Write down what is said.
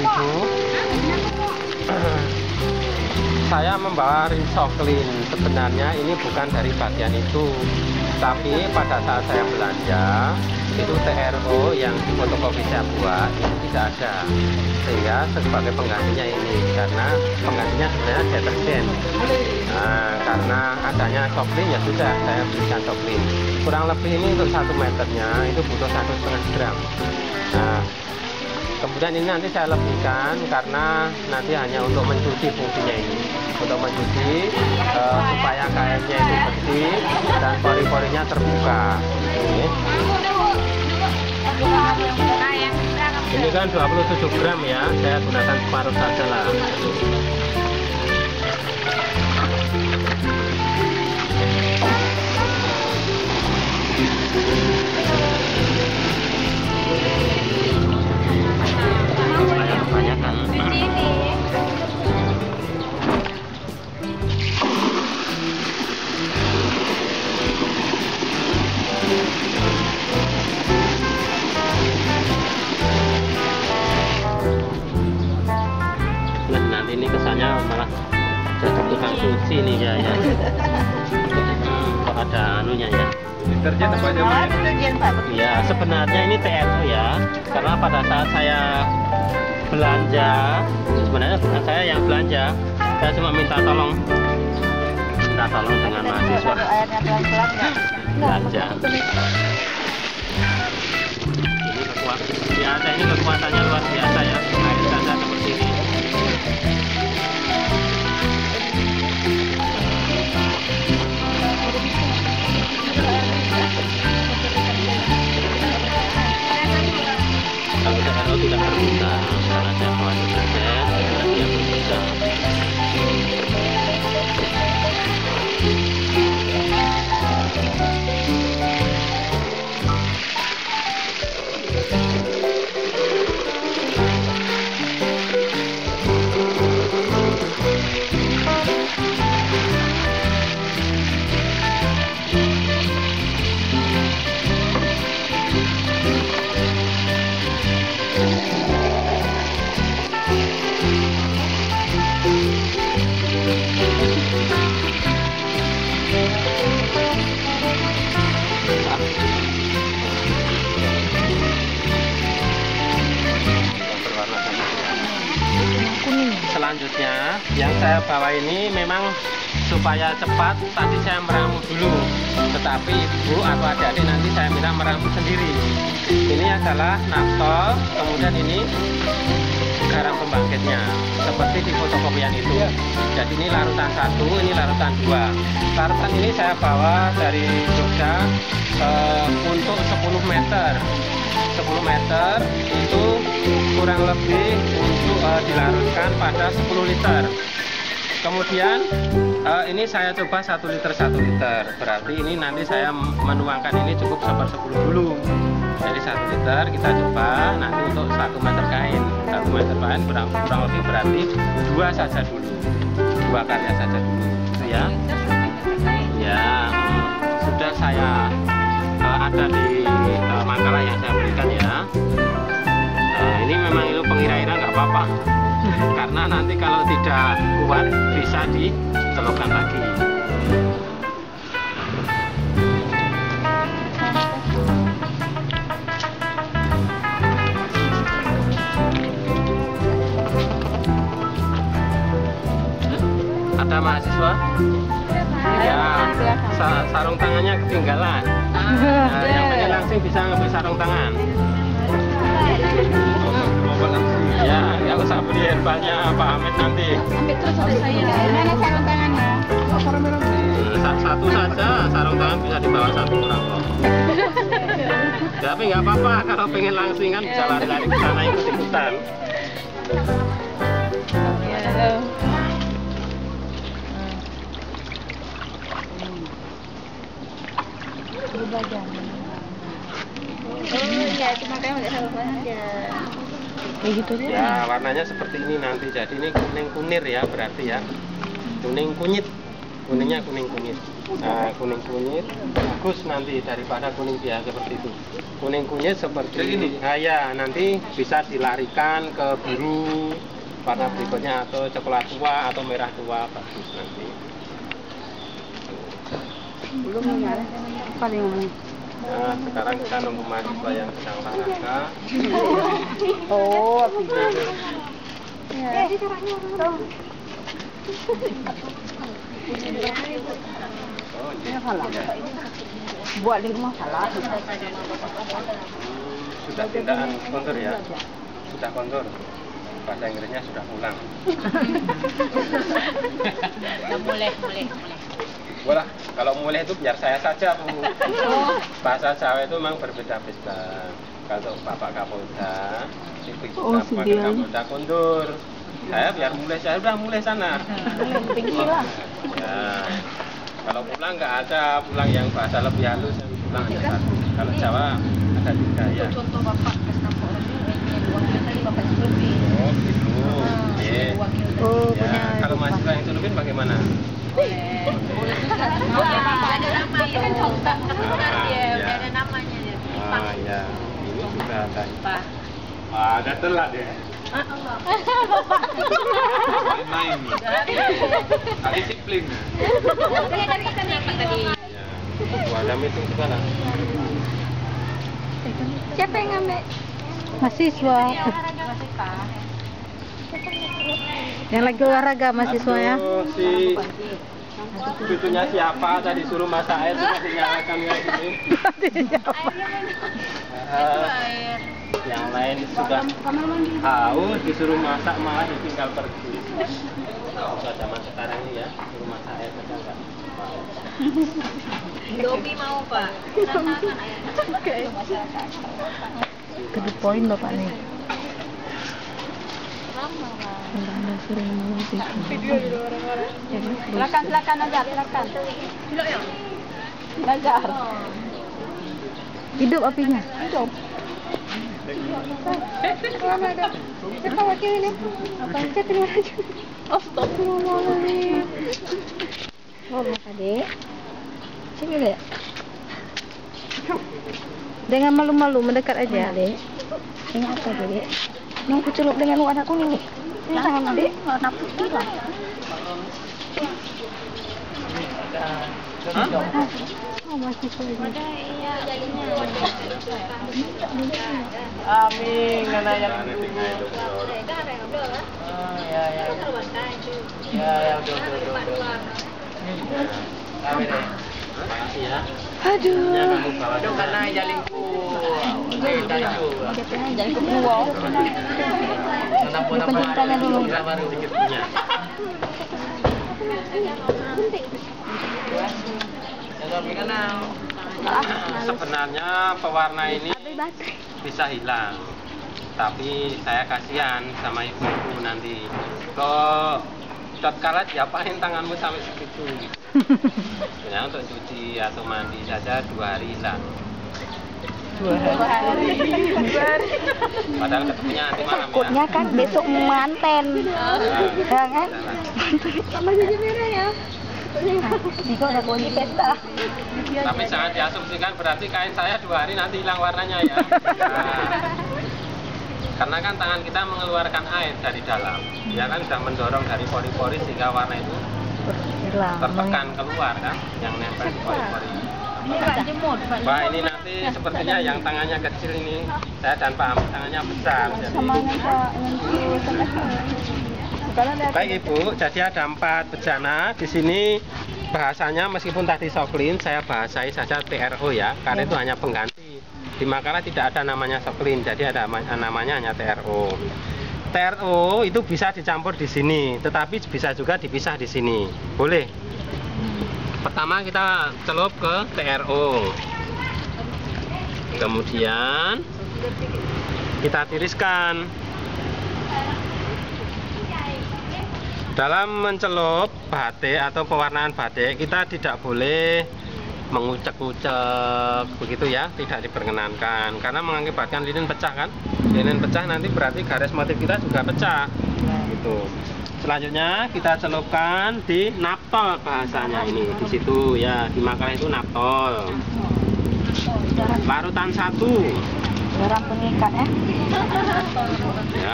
ibu-ibu, saya membawa Rinsoklin. Sebenarnya ini bukan dari bagian itu, tapi pada saat saya belanja itu TRO yang di fotokopi saya buat itu tidak ada, sehingga sebagai penggantinya ini, karena penggantinya sebenarnya deterjen. Nah, karena adanya Soklin ya sudah saya berikan Soklin. Kurang lebih ini untuk 1 meternya itu butuh 1,5 gram. Nah, kemudian ini nanti saya lebihkan karena nanti hanya untuk mencuci fungsinya ini, untuk mencuci supaya kainnya itu bersih dan pori-porinya terbuka. Ini kan 27 gram ya, saya gunakan separuh saja lah. Kebanyakan. Nah, nanti ini kesannya malah jadi tukang cuci nih ya. Kok ada anunya ya? Deterjen apa aja? Ya, sebenarnya ini TRO ya, karena pada saat saya belanja, sebenarnya bukan saya yang belanja, saya cuma minta tolong dengan mahasiswa belanja. Ini kekuatannya luar biasa ya, air saja seperti ini. Kalau TRO tidak terbuka karena saya bawa deterjen, dia terbuka. Selanjutnya yang saya bawa ini memang supaya cepat, tadi saya meramu dulu, tetapi ibu atau adik-adik nanti saya minta meramu sendiri. Ini adalah naftol, kemudian ini garam pembangkitnya seperti di fotokopian itu. Jadi ini larutan 1, ini larutan 2. Larutan ini saya bawa dari Jogja untuk 10 meter. 10 meter itu kurang lebih untuk dilarutkan pada 10 liter. Kemudian ini saya coba 1 liter 1 liter, berarti ini nanti saya menuangkan ini cukup 1/10 dulu. Jadi 1 liter kita coba nanti untuk 1 meter kain. 1 meter kain kurang lebih berarti 2 saja dulu, 2 karya saja dulu, gitu ya. Ya, sudah saya ada di makalah yang saya berikan ya. Ini memang itu pengira-ira nggak apa-apa, karena nanti kalau tidak kuat bisa dicelupkan lagi. Ada mahasiswa? Ya, sarung tangannya ketinggalan. Nah, yang pengen langsung bisa ngambil sarung tangan. Ya, nggak usah beli herbalnya Pak Hamid nanti. Ambil terus oleh saya. Mana sarung tangannya? Satu saja, sarung tangan bisa dibawa 1 orang kok. Tapi nggak apa-apa, kalau pengen langsing kan bisa lari-lari ke sana ikut-ikutan. Oh iya, cuma kayak nggak sarung tangan aja. Kayak gitu deh. Ya, warnanya seperti ini nanti. Jadi ini kuning kunir ya, berarti ya. Kuning kunyit. Kuningnya kuning kunyit. Nah, kuning kunyit bagus nanti daripada kuning biasa seperti itu. Kuning kunyit seperti ini. Nah ya, nanti bisa dilarikan ke biru warna berikutnya atau coklat tua atau merah tua bagus nanti. Belum nyala. Paling Nah, sekarang kita nunggu mahasiswa yang sedang olahraga. oh, ya. Buat di rumah salah. Sudah tindakan kontur ya? Sudah kontur. Bahasa Inggrisnya sudah pulang. mulai. Boleh, kalau mulai itu biar saya saja, Bu. Bahasa Jawa itu memang berbeda-beda. Kalau Bapak Kapolda, Ibu Bapak Kapolda kondur. Saya biar mulai, saya udah mulai sana. Ya. Kalau pulang nggak ada, pulang yang bahasa lebih halus, yang pulang hanya satu. Kalau Jawa ada 3 ya. Contoh Bapak ke Stamford wakil tadi Bapak Sulbi. Oh gitu. Iya. Oh, Ya, kalau mahasiswa yang Sulubin bagaimana? Boleh juga. Ada namanya kan contoh. Dia udah ada namanya dia. Ah ya, ini sudah ada. Pak. Ada telat ya. Main. Ada disiplin. Dia dari kita apa tadi? Ya. Ada meeting sekarang. Siapa yang ngambil? Mahasiswa. Yang lagi olahraga mahasiswa ya. Aduh, si cucunya siapa tadi suruh masak air cuma dinyalakan kayak gitu. Yang lain sudah haus disuruh masak malah ditinggal pergi. Kalau zaman sekarang ini ya suruh masak air saja enggak. Dobi mau Pak. To the point Bapak nih. Anda suruh mengerti. Silakan Nazar, silakan. Nazar. Hidup apinya. Hidup. Siapa wakilnya? Apa yang terima aja? Astagfirullahaladzim. Oh, Mas Adik. Sini deh. Dengan malu-malu mendekat aja, Dek. Ini apa, Dek? Mau kucelup dengan warna kuning nih. Ini tangan Dek, warna putih lah. Oh, masih kuning. Amin, karena yang ya udah. Amin deh. Makasih ya. Aduh. Ya kamu bawa Aduh karena jalinku. Jadi kebuah. Dipentingkannya dulu. Baru sedikit punya. Sebenarnya pewarna ini bisa hilang, tapi saya kasihan sama ibu-ibu nanti. Kok dot karet diapain tanganmu sampai segitu? Ya untuk cuci atau mandi saja 2 hari hilang. 2 hari. Padahal ketemunya nanti malam ya. Takutnya kan besok manten. Ya kan? Sama jadi merah ya. Itu ada kunci pesta. Tapi jangan diasumsikan berarti kain saya 2 hari nanti hilang warnanya ya. Nah, karena kan tangan kita mengeluarkan air dari dalam, ya kan sudah mendorong dari pori-pori sehingga warna itu tertekan keluar kan, yang nempel di pori-pori. Wah ini nanti sepertinya yang tangannya kecil ini, saya dan Pak Amit tangannya besar. Jadi... Baik Ibu, jadi ada 4 bejana di sini. Bahasanya meskipun tadi soklin, saya bahasai saja TRO ya, karena itu hanya pengganti. Di Makalah tidak ada namanya soklin, jadi ada namanya hanya TRO. TRO itu bisa dicampur di sini, tetapi bisa juga dipisah di sini. Boleh. Pertama kita celup ke TRO. Kemudian kita tiriskan. Dalam mencelup batik atau pewarnaan batik, kita tidak boleh mengucek-ucek begitu ya, tidak diperkenankan karena mengakibatkan lilin pecah kan. Lilin pecah nanti berarti garis motif kita juga pecah. Tuh. Selanjutnya kita celupkan di naptol bahasanya ini di situ ya, di makalah itu naptol. Larutan 1. Garam pengikat ya. Ya.